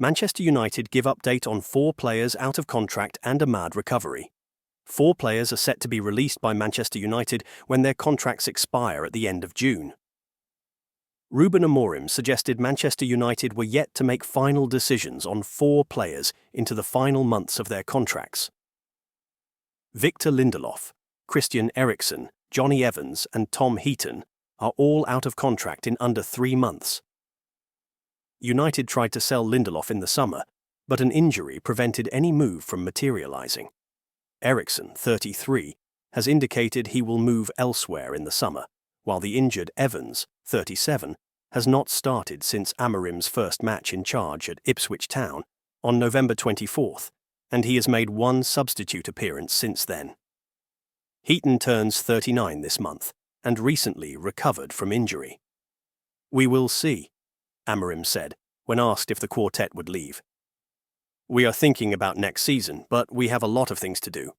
Manchester United give update on 4 players out of contract and a mad recovery. 4 players are set to be released by Manchester United when their contracts expire at the end of June. Ruben Amorim suggested Manchester United were yet to make final decisions on 4 players into the final months of their contracts. Victor Lindelof, Christian Eriksen, Jonny Evans and Tom Heaton are all out of contract in under 3 months. United tried to sell Lindelof in the summer, but an injury prevented any move from materialising. Eriksen, 33, has indicated he will move elsewhere in the summer, while the injured Evans, 37, has not started since Amorim's first match in charge at Ipswich Town on November 24th, and he has made 1 substitute appearance since then. Heaton turns 39 this month and recently recovered from injury. "We will see," Amorim said when asked if the quartet would leave. "We are thinking about next season, but we have a lot of things to do.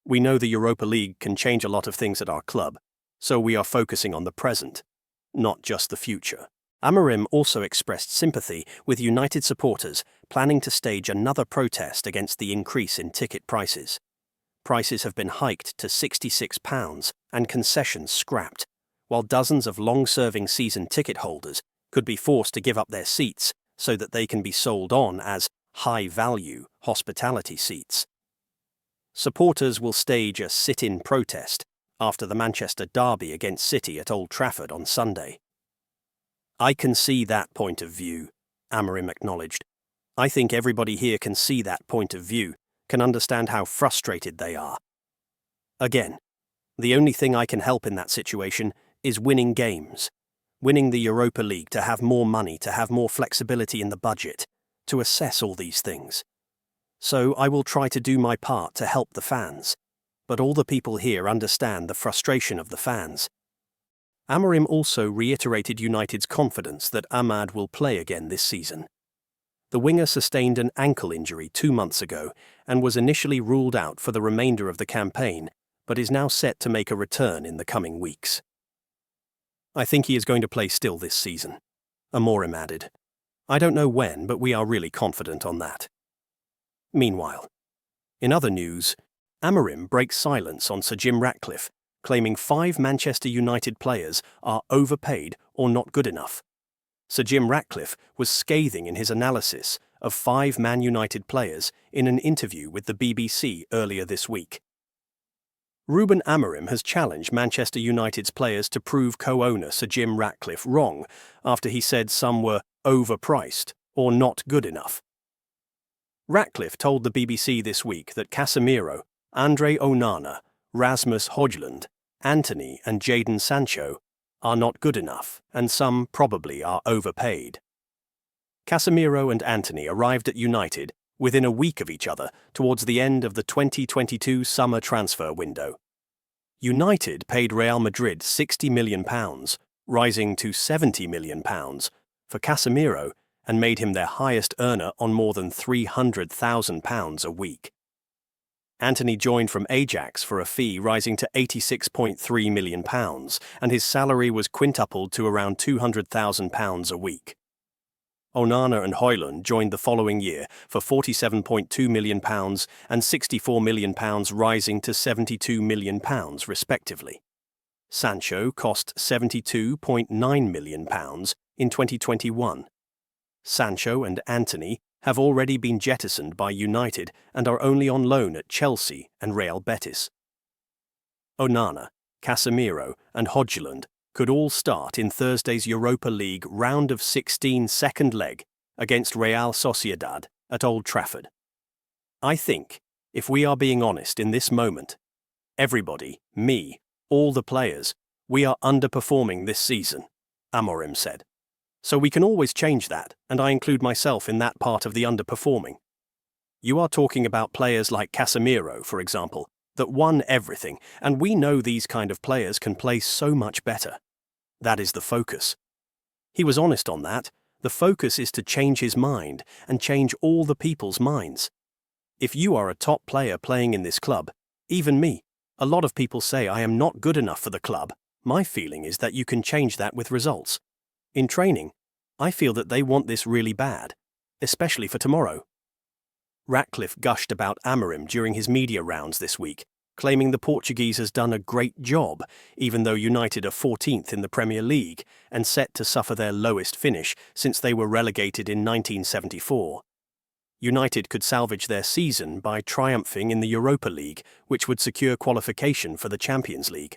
We know the Europa League can change a lot of things at our club, so we are focusing on the present, not just the future." Amorim also expressed sympathy with United supporters planning to stage another protest against the increase in ticket prices. Prices have been hiked to £66 and concessions scrapped, while dozens of long-serving season ticket holders could be forced to give up their seats so that they can be sold on as high-value hospitality seats. Supporters will stage a sit-in protest after the Manchester derby against City at Old Trafford on Sunday. "I can see that point of view," Amorim acknowledged. "I think everybody here can see that point of view, can understand how frustrated they are. Again, the only thing I can help in that situation is winning games, winning the Europa League, to have more money, to have more flexibility in the budget, to assess all these things. So I will try to do my part to help the fans, but all the people here understand the frustration of the fans." Amorim also reiterated United's confidence that Ahmad will play again this season. The winger sustained an ankle injury 2 months ago and was initially ruled out for the remainder of the campaign, but is now set to make a return in the coming weeks. "I think he is going to play still this season," Amorim added. "I don't know when, but we are really confident on that." Meanwhile, in other news, Amorim breaks silence on Sir Jim Ratcliffe, claiming 5 Manchester United players are overpaid or not good enough. Sir Jim Ratcliffe was scathing in his analysis of 5 Man United players in an interview with the BBC earlier this week. Ruben Amorim has challenged Manchester United's players to prove co-owner Sir Jim Ratcliffe wrong after he said some were overpriced or not good enough. Ratcliffe told the BBC this week that Casemiro, Andre Onana, Rasmus Højlund, Antony and Jadon Sancho are not good enough, and some probably are overpaid. Casemiro and Antony arrived at United within a week of each other towards the end of the 2022 summer transfer window. United paid Real Madrid £60 million, rising to £70 million, for Casemiro and made him their highest earner on more than £300,000 a week. Antony joined from Ajax for a fee rising to £86.3 million, and his salary was quintupled to around £200,000 a week. Onana and Højlund joined the following year for £47.2 million and £64 million, rising to £72 million respectively. Sancho cost £72.9 million in 2021. Sancho and Antony have already been jettisoned by United and are only on loan at Chelsea and Real Betis. Onana, Casemiro and Højlund could all start in Thursday's Europa League round of 16 second leg against Real Sociedad at Old Trafford. "I think, if we are being honest in this moment, everybody, me, all the players, we are underperforming this season," Amorim said. "So we can always change that, and I include myself in that part of the underperforming. You are talking about players like Casemiro, for example, that won everything, and we know these kind of players can play so much better. That is the focus." He was honest on that. The focus is to change his mind and change all the people's minds. If you are a top player playing in this club, even me, a lot of people say I am not good enough for the club. My feeling is that you can change that with results. In training, I feel that they want this really bad. especially for tomorrow. Ratcliffe gushed about Amorim during his media rounds this week, claiming the Portuguese has done a great job, even though United are 14th in the Premier League and set to suffer their lowest finish since they were relegated in 1974. United could salvage their season by triumphing in the Europa League, which would secure qualification for the Champions League.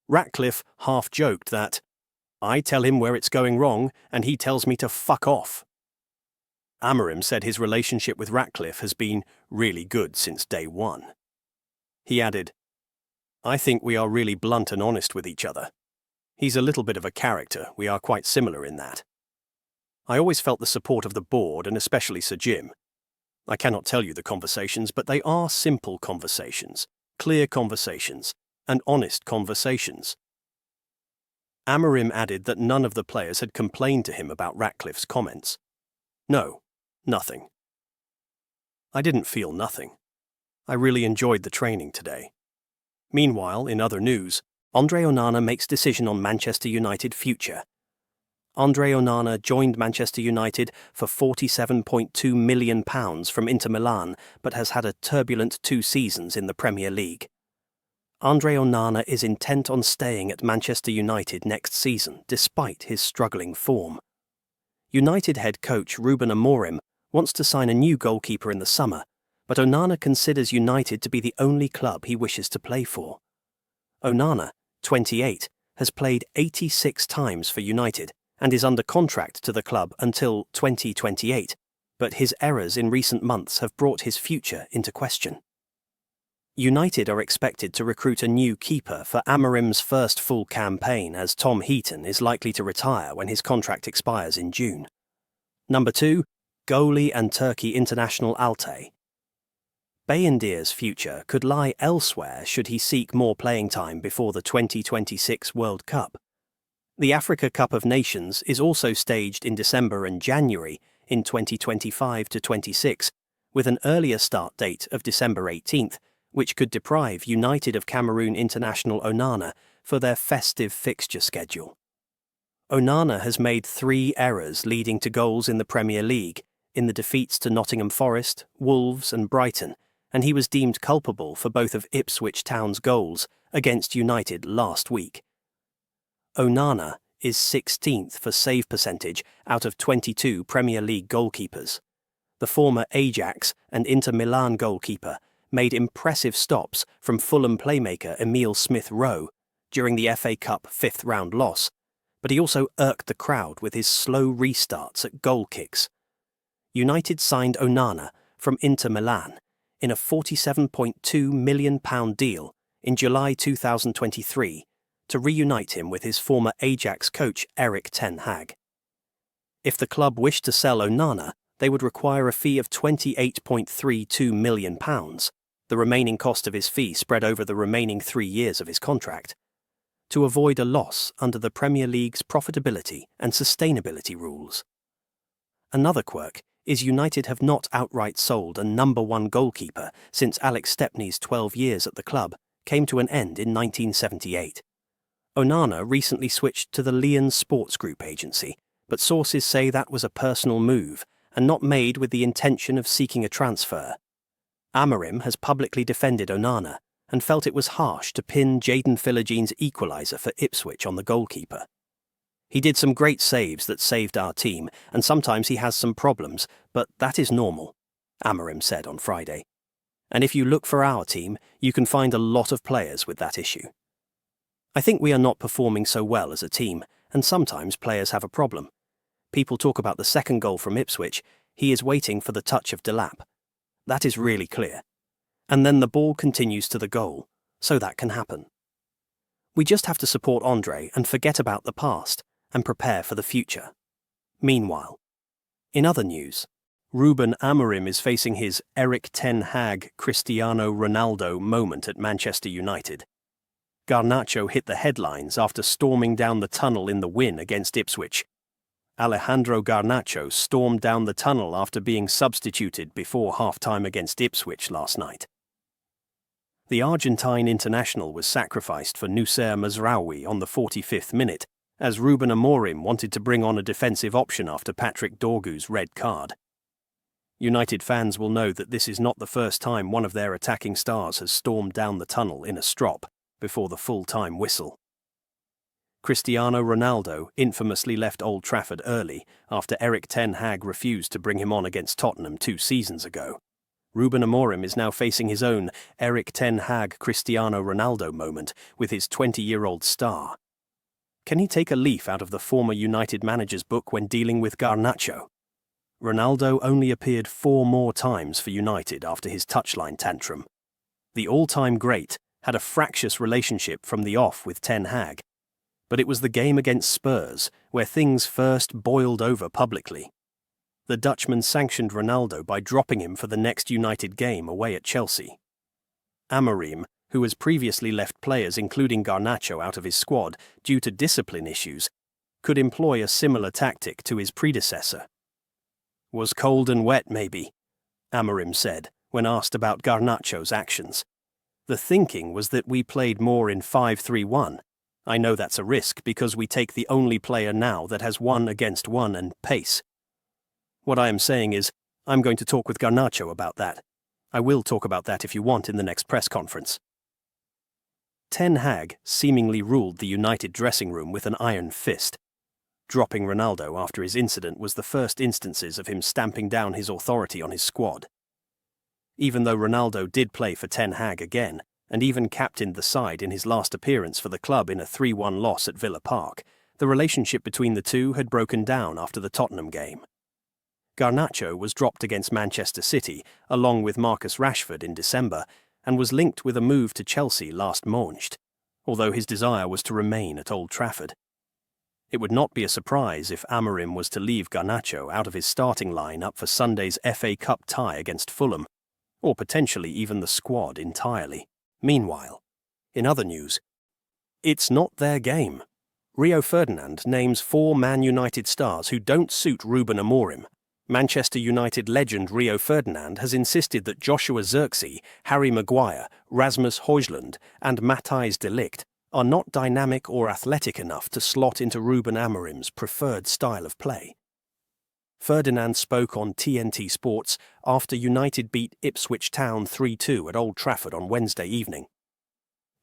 Ratcliffe half-joked that, "I tell him where it's going wrong, and he tells me to fuck off." Amorim said his relationship with Ratcliffe has been really good since day one. He added, "I think we are really blunt and honest with each other. He's a little bit of a character, we are quite similar in that. I always felt the support of the board and especially Sir Jim. I cannot tell you the conversations, but they are simple conversations, clear conversations, and honest conversations." Amorim added that none of the players had complained to him about Ratcliffe's comments. "No, nothing. I didn't feel nothing. I really enjoyed the training today." Meanwhile, in other news, Andre Onana makes decision on Manchester United future. Andre Onana joined Manchester United for £47.2 million from Inter Milan, but has had a turbulent 2 seasons in the Premier League. Andre Onana is intent on staying at Manchester United next season, despite his struggling form. United head coach Ruben Amorim wants to sign a new goalkeeper in the summer, but Onana considers United to be the only club he wishes to play for. Onana, 28, has played 86 times for United and is under contract to the club until 2028, but his errors in recent months have brought his future into question. United are expected to recruit a new keeper for Amorim's first full campaign, as Tom Heaton is likely to retire when his contract expires in June. Number 2, goalie and Turkey international Altay. Bayındır's future could lie elsewhere should he seek more playing time before the 2026 World Cup. The Africa Cup of Nations is also staged in December and January in 2025-26, with an earlier start date of December 18th, which could deprive United of Cameroon international Onana for their festive fixture schedule. Onana has made 3 errors leading to goals in the Premier League, in the defeats to Nottingham Forest, Wolves and Brighton, and he was deemed culpable for both of Ipswich Town's goals against United last week. Onana is 16th for save percentage out of 22 Premier League goalkeepers. The former Ajax and Inter Milan goalkeeper made impressive stops from Fulham playmaker Emile Smith-Rowe during the FA Cup 5th round loss, but he also irked the crowd with his slow restarts at goal kicks. United signed Onana from Inter Milan in a £47.2 million deal in July 2023 to reunite him with his former Ajax coach Erik ten Hag. If the club wished to sell Onana, they would require a fee of £28.32 million, the remaining cost of his fee spread over the remaining 3 years of his contract, to avoid a loss under the Premier League's profitability and sustainability rules. Another quirk is United have not outright sold a number 1 goalkeeper since Alex Stepney's 12 years at the club came to an end in 1978. Onana recently switched to the Lyon Sports Group agency, but sources say that was a personal move and not made with the intention of seeking a transfer. Amorim has publicly defended Onana and felt it was harsh to pin Jadon Philogene equaliser for Ipswich on the goalkeeper. He did some great saves that saved our team, and sometimes he has some problems, but that is normal, Amorim said on Friday. And if you look for our team, you can find a lot of players with that issue. I think we are not performing so well as a team, and sometimes players have a problem. People talk about the second goal from Ipswich. He is waiting for the touch of Delap. That is really clear. And then the ball continues to the goal, so that can happen. We just have to support Andre and forget about the past and prepare for the future. Meanwhile, in other news, Ruben Amorim is facing his Erik ten Hag Cristiano Ronaldo moment at Manchester United. Garnacho hit the headlines after storming down the tunnel in the win against Ipswich. Alejandro Garnacho stormed down the tunnel after being substituted before half-time against Ipswich last night. The Argentine international was sacrificed for Noussair Mazraoui on the 45th minute, as Ruben Amorim wanted to bring on a defensive option after Patrick Dorgu's red card. United fans will know that this is not the first time one of their attacking stars has stormed down the tunnel in a strop before the full-time whistle. Cristiano Ronaldo infamously left Old Trafford early after Erik ten Hag refused to bring him on against Tottenham 2 seasons ago. Ruben Amorim is now facing his own Erik ten Hag Cristiano Ronaldo moment with his 20-year-old star. Can he take a leaf out of the former United manager's book when dealing with Garnacho? Ronaldo only appeared 4 more times for United after his touchline tantrum. The all-time great had a fractious relationship from the off with ten Hag, but it was the game against Spurs where things first boiled over publicly. The Dutchman sanctioned Ronaldo by dropping him for the next United game away at Chelsea. Amorim, who has previously left players including Garnacho out of his squad due to discipline issues, could employ a similar tactic to his predecessor. "Was cold and wet, maybe," Amorim said when asked about Garnacho's actions. "The thinking was that we played more in 5-3-1. I know that's a risk because we take the only player now that has 1-against-1 and pace. What I am saying is, I'm going to talk with Garnacho about that. I will talk about that if you want in the next press conference." Ten Hag seemingly ruled the United dressing room with an iron fist. Dropping Ronaldo after his incident was the first instances of him stamping down his authority on his squad. Even though Ronaldo did play for Ten Hag again, and even captained the side in his last appearance for the club in a 3-1 loss at Villa Park, the relationship between the two had broken down after the Tottenham game. Garnacho was dropped against Manchester City, along with Marcus Rashford in December, and was linked with a move to Chelsea last Moncht, although his desire was to remain at Old Trafford. It would not be a surprise if Amorim was to leave Garnacho out of his starting line-up for Sunday's FA Cup tie against Fulham, or potentially even the squad entirely. Meanwhile, in other news, it's not their game. Rio Ferdinand names 4 Man United stars who don't suit Ruben Amorim. Manchester United legend Rio Ferdinand has insisted that Joshua Zirkzee, Harry Maguire, Rasmus Højlund and Matthijs de Ligt are not dynamic or athletic enough to slot into Ruben Amorim's preferred style of play. Ferdinand spoke on TNT Sports after United beat Ipswich Town 3-2 at Old Trafford on Wednesday evening.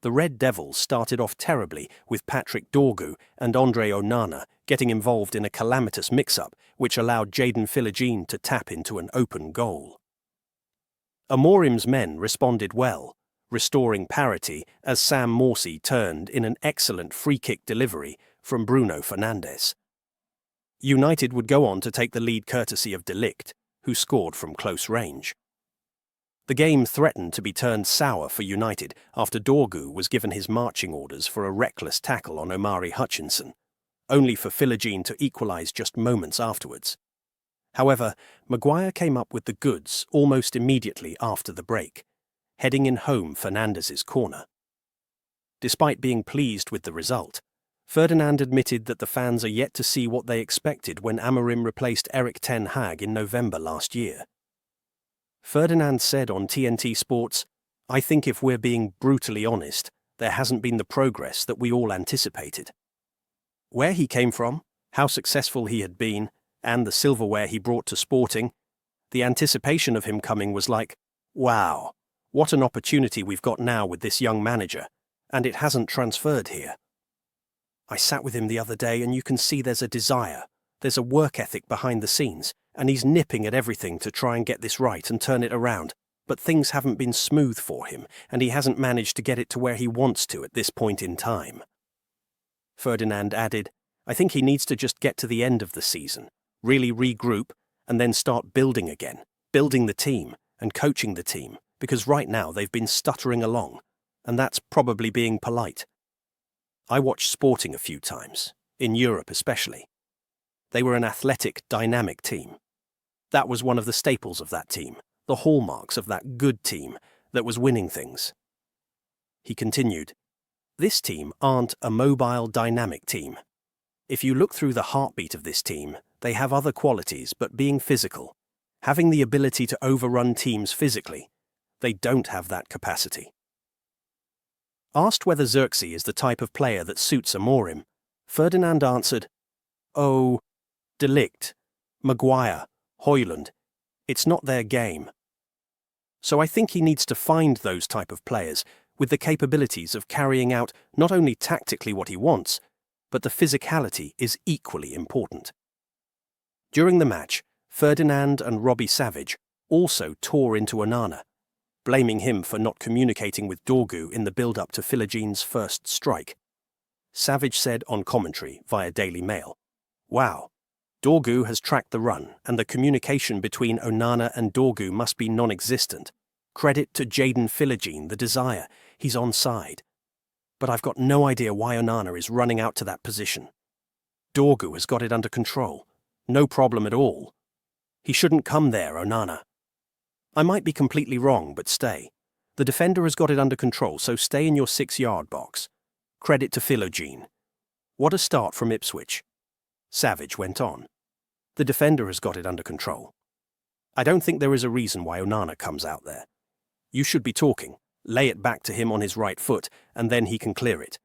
The Red Devils started off terribly with Patrick Dorgu and Andre Onana getting involved in a calamitous mix-up which allowed Jadon Philogene to tap into an open goal. Amorim's men responded well, restoring parity as Sam Morsy turned in an excellent free-kick delivery from Bruno Fernandes. United would go on to take the lead courtesy of de Ligt, who scored from close range. The game threatened to be turned sour for United after Dorgu was given his marching orders for a reckless tackle on Omari Hutchinson, only for Philogene to equalise just moments afterwards. However, Maguire came up with the goods almost immediately after the break, heading in home Fernandes's corner. Despite being pleased with the result, Ferdinand admitted that the fans are yet to see what they expected when Amorim replaced Erik ten Hag in November last year. Ferdinand said on TNT Sports, "I think if we're being brutally honest, there hasn't been the progress that we all anticipated." Where he came from, how successful he had been, and the silverware he brought to Sporting, the anticipation of him coming was like, wow, what an opportunity we've got now with this young manager, and it hasn't transferred here. I sat with him the other day and you can see there's a desire, there's a work ethic behind the scenes, and he's nipping at everything to try and get this right and turn it around, but things haven't been smooth for him, and he hasn't managed to get it to where he wants to at this point in time. Ferdinand added, "I think he needs to just get to the end of the season, really regroup, and then start building again, building the team and coaching the team, because right now they've been stuttering along, and that's probably being polite. I watched Sporting a few times, in Europe especially. They were an athletic, dynamic team. That was one of the staples of that team, the hallmarks of that good team that was winning things." He continued, "This team aren't a mobile, dynamic team. If you look through the heartbeat of this team, they have other qualities, but being physical, having the ability to overrun teams physically, they don't have that capacity." Asked whether Zirkzee is the type of player that suits Amorim, Ferdinand answered, "Oh, de Ligt, Maguire, Højlund. It's not their game. So I think he needs to find those type of players with the capabilities of carrying out not only tactically what he wants, but the physicality is equally important. During the match, Ferdinand and Robbie Savage also tore into Onana, blaming him for not communicating with Dorgu in the build-up to Philogéne's first strike. Savage said on commentary via Daily Mail, "Wow, Dorgu has tracked the run and the communication between Onana and Dorgu must be non-existent. Credit to Jadon Philogene, the desire, he's onside. But I've got no idea why Onana is running out to that position. Dorgu has got it under control. No problem at all. He shouldn't come there, Onana. I might be completely wrong, but stay. The defender has got it under control, so stay in your 6-yard box. Credit to Philogene. What a start from Ipswich." Savage went on. "The defender has got it under control. I don't think there is a reason why Onana comes out there. You should be talking, lay it back to him on his right foot, and then he can clear it.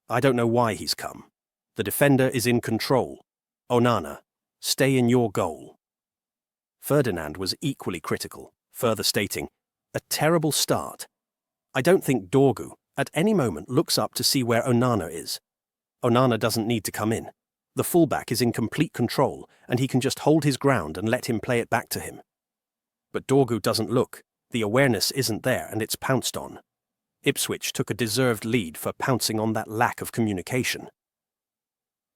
I don't know why he's come. The defender is in control. Onana, stay in your goal." Ferdinand was equally critical, further stating, "A terrible start. I don't think Dorgu, at any moment, looks up to see where Onana is. Onana doesn't need to come in. The fullback is in complete control, and he can just hold his ground and let him play it back to him. But Dorgu doesn't look. The awareness isn't there, and it's pounced on. Ipswich took a deserved lead for pouncing on that lack of communication."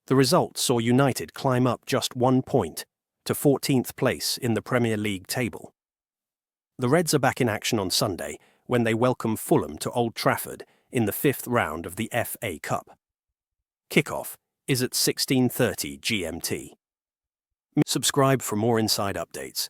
The result saw United climb up just 1 point to 14th place in the Premier League table. The Reds are back in action on Sunday when they welcome Fulham to Old Trafford in the 5th round of the FA Cup. Kickoff is at 16:30 GMT. Subscribe for more inside updates.